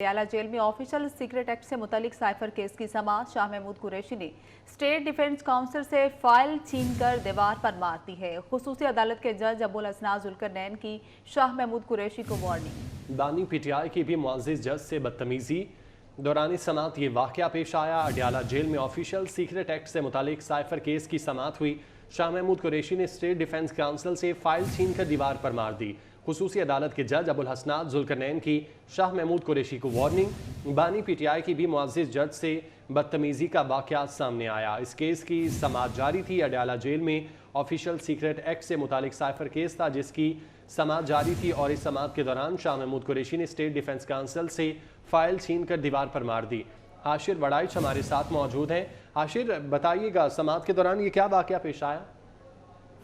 Patiala jail में official secret act से मुतालिक साइफर केस की समाअत शाह महमूद कुरैशी ने स्टेट डिफेंस काउंसिल से फाइल छीनकर दीवार पर मार दी है। खुसूसी अदालत के जज अबुल हसनात जुल्करनैन की शाह महमूद कुरैशी को वार्निंग। बानी पीटीआई की भी मुअज़्ज़िज़ जज से बदतमीजी दौरान समाअत ये वाक़या पेश आया। अडियाला जेल में ऑफिशियल सीक्रेट एक्ट से मुतालिक साइफर केस की समाअत हुई। शाह महमूद कुरैशी ने स्टेट डिफेंस काउंसिल से फाइल छीनकर दीवार पर मार दी। खुसूसी अदालत के जज अबुल हसनात जुल्करनैन की शाह महमूद कुरैशी को वार्निंग। बानी पीटीआई की भी मुअज़्ज़िज़ जज से बदतमीजी का वाक़या सामने आया। इस केस की समाअत जारी थी। अडियाला जेल में ऑफिशियल सीक्रेट एक्ट से मुतालिक साइफर केस था जिसकी समाअत जारी थी और इस समाअत के दौरान शाह महमूद कुरैशी ने स्टेट डिफेंस काउंसिल से फाइल छीनकर दीवार पर मार दी। आशिर वड़ाइच हमारे साथ मौजूद हैं। आशिर, बताइएगा समाअत के दौरान ये क्या वाक़या पेश आया?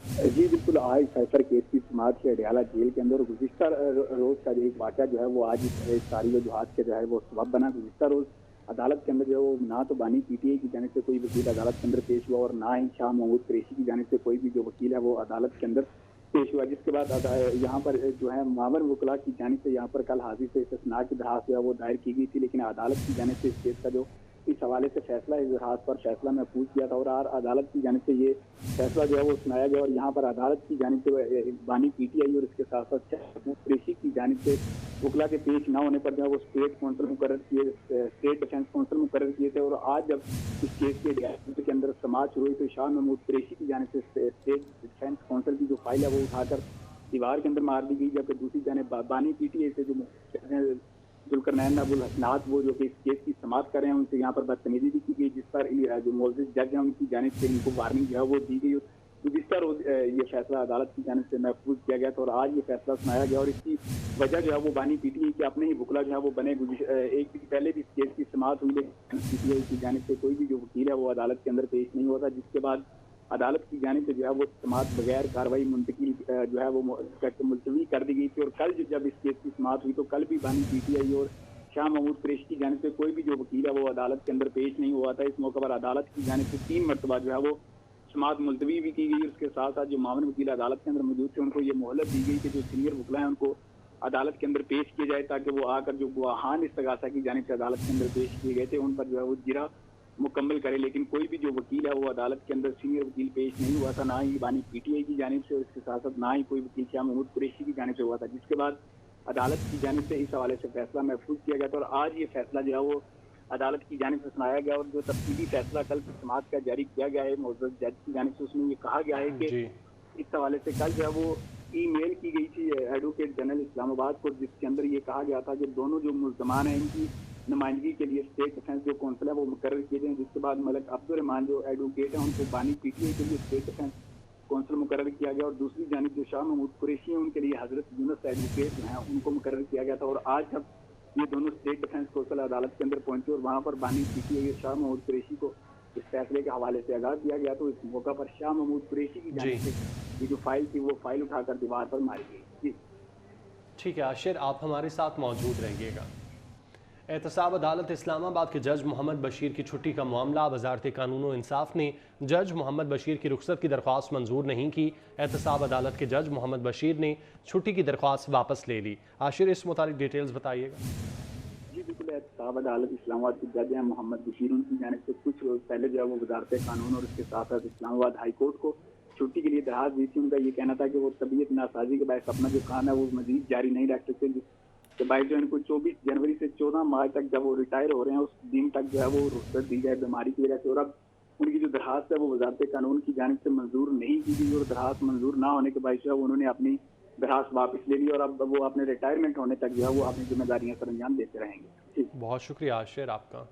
जी बिल्कुल, आज साइफर केस की समाअत है अडियाला जेल के अंदर। गुज़िश्ता रोज का एक वाक़या जो है वो आज सारी वजूहात के जो है वो सबब बना। गुज़िश्ता रोज अदालत के अंदर जो है वो ना तो बानी पीटीआई की जानिब से कोई वकील अदालत के अंदर पेश हुआ और ना ही शाह महमूद कुरैशी की जानिब से कोई भी जो वकील है वो अदालत के अंदर पेश हुआ, जिसके बाद यहाँ पर जो है मावर वकला की जानिब से यहाँ पर कल हाजिर से इस्तिस्ना की दरख्वास्त जो है वो दायर की गई थी, लेकिन अदालत की जानिब से इस केस का जो इस हवाले से फैसला इस दरख्वास्त पर फैसला महफूज किया था और अदालत की जानिब से ये फैसला जो है वो सुनाया गया। और यहाँ पर अदालत की जानिब से बानी पीटीआई और इसके साथ साथ कुरैशी की जानिब से वकला के पेश न होने पर जो है वो स्टेट काउंसिल मुकर्रर किए, स्टेट डिफेंस काउंसिल मुकर्रर किए थे। और आज जब इस केस के अंदर समाअत शुरू हुई तो शाह महमूद कुरैशी की जानिब से स्टेट डिफेंस काउंसिल की जो फाइल है वो उठाकर दीवार के अंदर मार दी गई, जबकि दूसरी जानिब बानी पीटीआई से जो जुल्करनैन अबुल हसनात वो जो कि इस केस की समाअत कर रहे हैं उनसे यहाँ पर बदतमीजी भी की गई, जिस पर जो मुअज़्ज़िज़ जज हैं उनकी जानिब से इनको वार्निंग जो है वो दी गई। गुज़िश्ता रोज ये फैसला अदालत की जानिब से महफूज किया गया था और आज ये फैसला सुनाया गया। और इसकी वजह जो है वो बानी पीटीआई के अपने ही वकला जो है वो बने। एक दिन पहले भी इस केस की समाअत हुई लेकिन पीटीआई की जानिब से कोई भी जो वकील है वो अदालत के अंदर पेश नहीं होता, जिसके बाद अदालत की जानिब से जो है वो समाअत बगैर कार्रवाई मुंतकिल जो है वो मुलतवी कर दी गई थी। और कल जब इस केस की समाअत हुई तो कल भी बानी पीटीआई और शाह महमूद कुरैशी की जानिब से कोई भी जो वकील है वो अदालत के अंदर पेश नहीं हुआ था। इस मौके पर अदालत की जानिब से 3 मरतबा जो है वो समाअत मुलतवी भी की गई। उसके साथ साथ जो मामून वकील अदालत के अंदर मौजूद थे उनको ये मोहलत दी गई कि जो सीनियर वकला हैं उनको अदालत के अंदर पेश किया जाए ताकि वो आकर जो गवाहान इस्तगासा की जानिब से अदालत के अंदर पेश किए गए थे उन पर जो है वो जिरा मुकम्मल करे। लेकिन कोई भी जो वकील है वो अदालत के अंदर सीनियर वकील पेश नहीं हुआ था, ना ही बानी पीटीआई की जानिब से और इसके साथ साथ ना ही कोई वकील शाह महमूद कुरैशी की जानिब से हुआ था, जिसके बाद अदालत की जानिब से इस हवाले से फैसला महफूज किया गया था। और आज ये फैसला जो है वो अदालत की जानिब से सुनाया गया और जो तफसीली फैसला कल की समाअत का जारी किया गया है मुअज़्ज़िज़ जज की जानिब से, उसमें ये कहा गया है कि इस हवाले से कल जो है वो ईमेल की गई थी एडवोकेट जनरल इस्लामाबाद को, जिसके अंदर ये कहा गया था कि दोनों जो मुल्ज़मान हैं इनकी नुमाइंदगी के लिए स्टेट डिफेंस जो काउंसिल है वो मुकर्रर किए गए, जिसके बाद मलिक अब्दुर्रहमान जो एडवोकेट हैं उनको बानी पीटीआई के लिए स्टेट डिफेंस काउंसिल मुकर्रर किया गया। और दूसरी जानिब जो शाह महमूद कुरैशी हैं उनके लिए हजरत यूनुस एडवोकेट जो हैं उनको मुकर्रर किया गया था। और आज जब ये दोनों स्टेट डिफेंस काउंसिल अदालत के अंदर पहुंचे और वहाँ पर बानी पीटीआई और शाह महमूद कुरैशी को इस फैसले के हवाले से आगाह किया गया तो इस मौका पर शाह महमूद कुरैशी की जानिब से ये जो फाइल थी वो फाइल उठाकर दीवार पर मारी गई। जी ठीक है आशिर, आप हमारे साथ मौजूद रहिएगा। एहतसाब अदालत इस्लामाबाद के जज मोहम्मद बशीर की छुट्टी का मामला, वज़ारत कानून और इंसाफ ने जज मोहम्मद बशीर की रुखसत की दरख्वास्त मंजूर नहीं की। एहतसाब अदालत के जज मोहम्मद बशीर ने छुट्टी की दरख्वास्त वापस ले ली। आशिर, इस मुतालिक डिटेल्स बताइएगा। जी बिल्कुल, एहतसाब अदालत इस्लामाबाद के जज हैं मोहम्मद बशीर, उनकी जानिब से कुछ रोज पहले जो है वो वज़ारत कानून और इसके साथ साथ इस्लामाबाद हाई कोर्ट को छुट्टी के लिए दरख्वास्त दी थी। उनका ये कहना था कि वो तबीयत नासाजी के बायस अपना जो काम है वो मजीद जारी नहीं रख सकते, जिसके बायस जो इनको 24 जनवरी से 14 मार्च तक जब वो रिटायर हो रहे हैं उस दिन तक जो है वो रुख्सत दी जाए बीमारी की वजह से। और अब उनकी जो दरख्वास्त है वो वज़ारत कानून की जानिब से मंजूर नहीं की गई और दरख्वास्त मंजूर ना होने के बायस जो है उन्होंने अपनी दरख्वास्त वापस ले ली और अब वो अपने रिटायरमेंट होने तक जो है वो अपनी जिम्मेदारियां सर अंजाम देते रहेंगे। बहुत शुक्रिया आशिर आपका।